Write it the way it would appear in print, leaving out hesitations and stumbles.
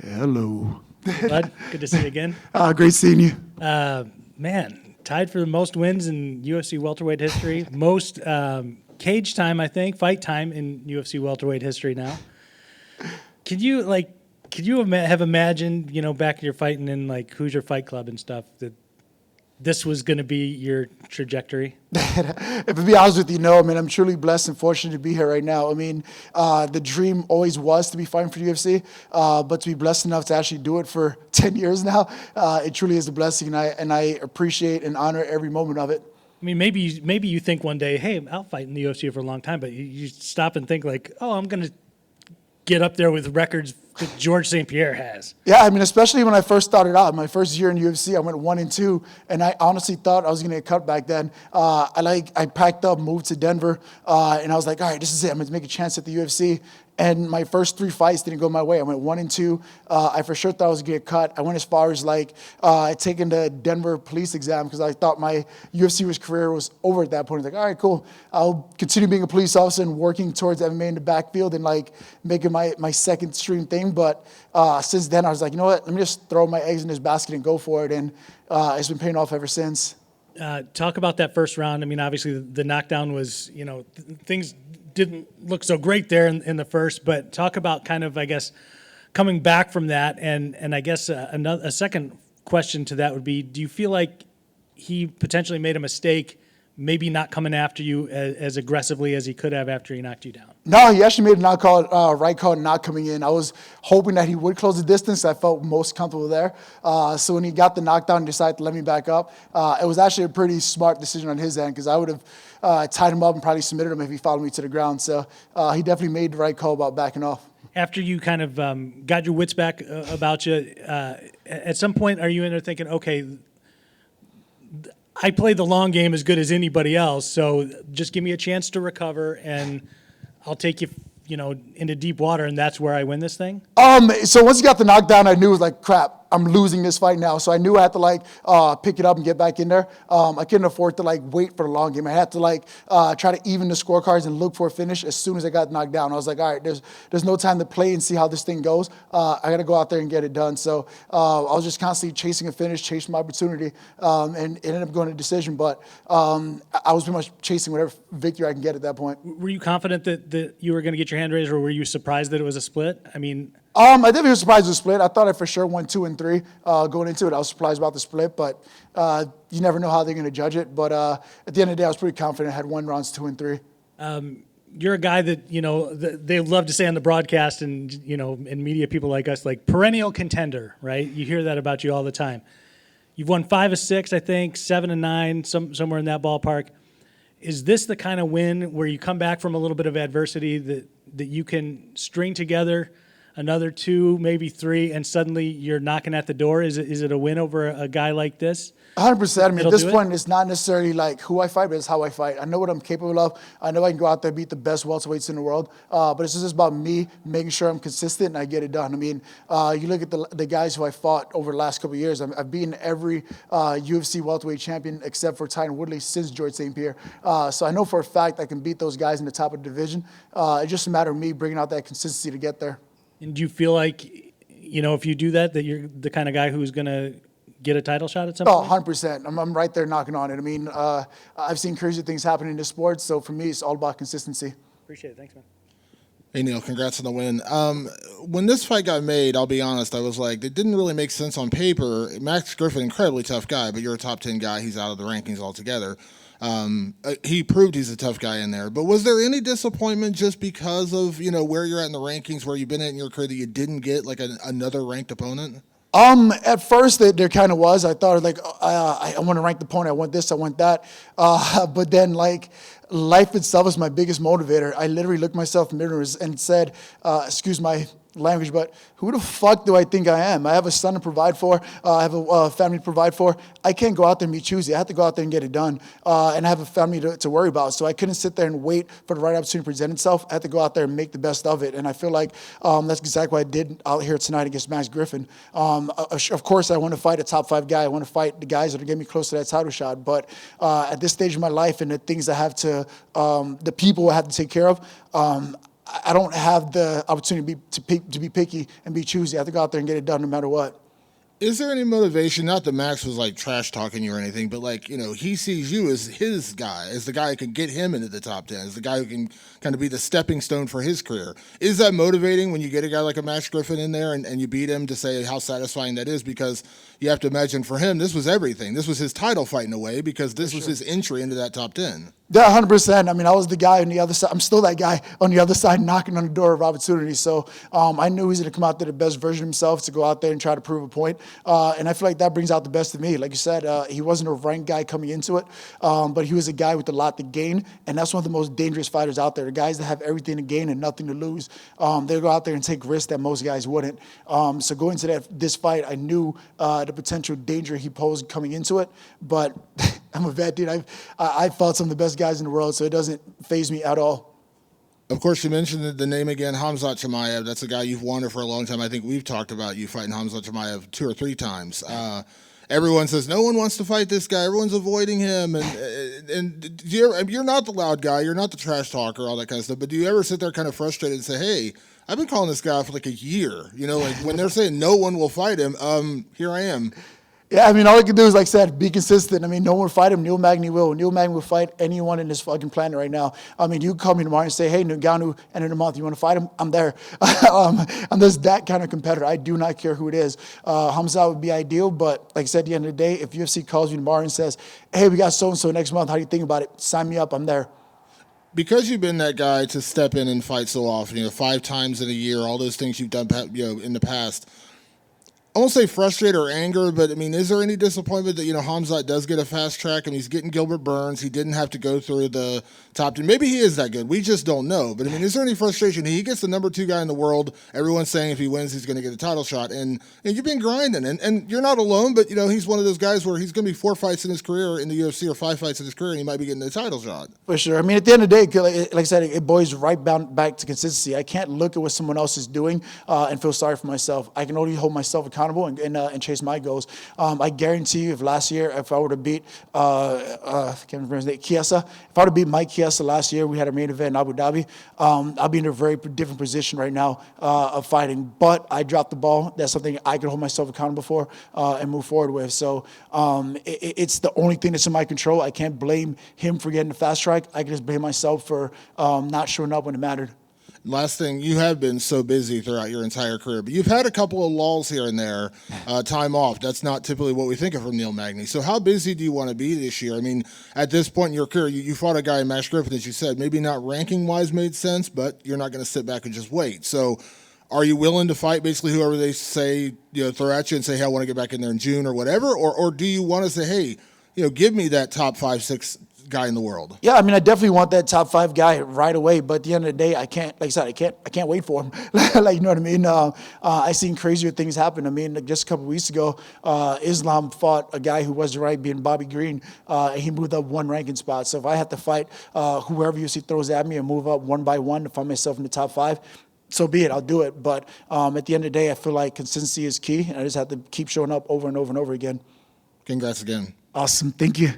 Hello. Bud, good to see you again. Great seeing you. Man, tied for the most wins in UFC welterweight history, most cage time, I think, fight time in UFC welterweight history now. Could you have imagined, back when you're fighting in Hoosier Fight Club and stuff, that this was going to be your trajectory? If to be honest with you, no. I mean, I'm truly blessed and fortunate to be here right now. I mean, the dream always was to be fighting for the UFC, but to be blessed enough to actually do it for 10 years now, it truly is a blessing, and I appreciate and honor every moment of it. I mean, maybe you think one day, hey, I'll fight in the UFC for a long time, but you stop and think I'm going to get up there with records that George St-Pierre has. Yeah, I mean, especially when I first started out, my first year in UFC, I went 1-2, and I honestly thought I was going to get cut back then. I packed up, moved to Denver, and I was like, all right, this is it. I'm going to make a chance at the UFC. And my first 3 fights didn't go my way. I went 1-2. I for sure thought I was going to get cut. I went as far as taking the Denver police exam because I thought my UFC career was over at that point. I was like, all right, cool. I'll continue being a police officer and working towards MMA in the backfield and making my second stream thing. But since then, I was like, you know what? Let me just throw my eggs in this basket and go for it. And it's been paying off ever since. Talk about that first round. I mean, obviously the knockdown was, things didn't look so great there in the first, but talk about kind of, I guess, coming back from that. And I guess a second question to that would be, do you feel like he potentially made a mistake maybe not coming after you as aggressively as he could have after he knocked you down? No, he actually made a right call not coming in. I was hoping that he would close the distance. I felt most comfortable there. So when he got the knockdown and decided to let me back up, it was actually a pretty smart decision on his end because I would have tied him up and probably submitted him if he followed me to the ground. So he definitely made the right call about backing off. After you kind of got your wits back about you, at some point are you in there thinking, okay, I play the long game as good as anybody else, so just give me a chance to recover, and I'll take you, into deep water, and that's where I win this thing? So once he got the knockdown, I knew it was like, crap, I'm losing this fight now. So I knew I had to pick it up and get back in there. I couldn't afford to wait for the long game. I had to try to even the scorecards and look for a finish as soon as I got knocked down. I was like, all right, there's no time to play and see how this thing goes. I got to go out there and get it done. So I was just constantly chasing a finish, chasing my opportunity, and it ended up going to decision. But I was pretty much chasing whatever victory I can get at that point. Were you confident that you were going to get your hand raised, or were you surprised that it was a split? I mean, I definitely was surprised with the split. I thought I for sure won 2 and 3 going into it. I was surprised about the split, but you never know how they're going to judge it. But at the end of the day, I was pretty confident. I had won rounds 2 and 3. You're a guy that, they love to say on the broadcast and, in media, people like us, perennial contender, right? You hear that about you all the time. You've won 5 of 6, I think, 7 and 9, somewhere in that ballpark. Is this the kind of win where you come back from a little bit of adversity that you can string together another 2, maybe 3, and suddenly you're knocking at the door? Is it a win over a guy like this? 100%. I mean, at this point, it's not necessarily who I fight, but it's how I fight. I know what I'm capable of. I know I can go out there and beat the best welterweights in the world. But it's just about me making sure I'm consistent and I get it done. I mean, you look at the guys who I fought over the last couple of years. I've beaten every UFC welterweight champion except for Tyron Woodley since George St-Pierre. So I know for a fact I can beat those guys in the top of the division. It's just a matter of me bringing out that consistency to get there. And do you feel like, if you do that you're the kind of guy who's going to get a title shot at some point? 100%. I'm right there knocking on it. I mean, I've seen crazy things happen in this sport, so for me, it's all about consistency. Appreciate it. Thanks, man. Hey, Neil, congrats on the win. When this fight got made, I'll be honest, I was like, it didn't really make sense on paper. Max Griffin, incredibly tough guy, but you're a top 10 guy. He's out of the rankings altogether. He proved he's a tough guy in there. But was there any disappointment just because of, where you're at in the rankings, where you've been at in your career, that you didn't get another ranked opponent? At first there kind of was. I thought I want to rank the opponent. I want this, I want that. But then life itself is my biggest motivator. I literally looked myself in the mirror and said, excuse my language, but who the fuck do I think I am? I have a son to provide for. I have a family to provide for. I can't go out there and be choosy. I have to go out there and get it done. And I have a family to worry about. So I couldn't sit there and wait for the right opportunity to present itself. I had to go out there and make the best of it. And I feel like that's exactly what I did out here tonight against Max Griffin. Of course, I want to fight a top 5 guy. I want to fight the guys that are getting me close to that title shot. But at this stage of my life and the things I have to, the people I have to take care of, I don't have the opportunity to be picky and be choosy. I have to go out there and get it done no matter what. Is there any motivation? Not that Max was like trash talking you or anything, but like, he sees you as his guy, as the guy who can get him into the top 10, as the guy who can kind of be the stepping stone for his career. Is that motivating when you get a guy like a Max Griffin in there and you beat him, to say how satisfying that is? Because you have to imagine for him, this was everything. This was his title fight in a way, because this was his entry into that top 10. Yeah, 100%. I mean, I was the guy on the other side. I'm still that guy on the other side knocking on the door of opportunity. So I knew he was going to come out there the best version of himself, to go out there and try to prove a point. And I feel like that brings out the best of me. Like you said, he wasn't a ranked guy coming into it, but he was a guy with a lot to gain. And that's one of the most dangerous fighters out there. The guys that have everything to gain and nothing to lose, they'll go out there and take risks that most guys wouldn't. So going into this fight, I knew the potential danger he posed coming into it. But I'm a vet, dude. I fought some of the best guys in the world, so it doesn't faze me at all. Of course, you mentioned the name again, Khamzat Chimaev. That's a guy you've wanted for a long time. I think we've talked about you fighting Khamzat Chimaev 2 or 3 times. Everyone says no one wants to fight this guy. Everyone's avoiding him, and you're not the loud guy. You're not the trash talker, all that kind of stuff. But do you ever sit there kind of frustrated and say, "Hey, I've been calling this guy for like a year. Like when they're saying no one will fight him, here I am." Yeah, I mean, all I can do is, like I said, be consistent. I mean, no one will fight him. Magny will. Magny will fight anyone in this fucking planet right now. I mean, you call me tomorrow and say, hey, Ngannou, end of the month, you want to fight him? I'm there. I'm just that kind of competitor. I do not care who it is. Khamzat would be ideal, but like I said, at the end of the day, if UFC calls me tomorrow and says, hey, we got so-and-so next month, how do you think about it? Sign me up. I'm there. Because you've been that guy to step in and fight so often, 5 times in a year, all those things you've done, in the past, I won't say frustrated or anger, but I mean, is there any disappointment that, Khamzat does get a fast track and he's getting Gilbert Burns? He didn't have to go through the top 10. Maybe he is that good. We just don't know. But I mean, is there any frustration? He gets the number 2 guy in the world. Everyone's saying if he wins, he's going to get a title shot. And you've been grinding. And you're not alone, but, he's one of those guys where he's going to be 4 fights in his career in the UFC or 5 fights in his career, and he might be getting a title shot. For sure. I mean, at the end of the day, like I said, it boils right back to consistency. I can't look at what someone else is doing and feel sorry for myself. I can only hold myself accountable and chase my goals. I guarantee you, if last year, if I were to beat, I can't remember his name, Chiesa, if I were to beat Mike Chiesa last year, we had a main event in Abu Dhabi, I'll be in a very different position right now of fighting. But I dropped the ball. That's something I can hold myself accountable for and move forward with. So it's the only thing that's in my control. I can't blame him for getting the fast track. I can just blame myself for not showing up when it mattered. Last thing, you have been so busy throughout your entire career, but you've had a couple of lulls here and there, time off. That's not typically what we think of from Neil Magny. So how busy do you want to be this year? I mean, at this point in your career, you fought a guy in Max Griffin, as you said, maybe not ranking-wise made sense, but you're not going to sit back and just wait. So are you willing to fight basically whoever they say, throw at you and say, hey, I want to get back in there in June or whatever? Or do you want to say, hey, give me that top 5, 6 guy in the world? Yeah, I mean, I definitely want that top 5 guy right away. But at the end of the day, I can't, like I said, I can't wait for him. Like, you know what I mean? I seen crazier things happen. I mean, like just a couple of weeks ago, Islam fought a guy who wasn't right, being Bobby Green. He moved up 1 ranking spot. So if I have to fight whoever UFC throws at me and move up 1 by 1 to find myself in the top 5, so be it, I'll do it. But at the end of the day, I feel like consistency is key, and I just have to keep showing up over and over and over again. Congrats again. Awesome. Thank you.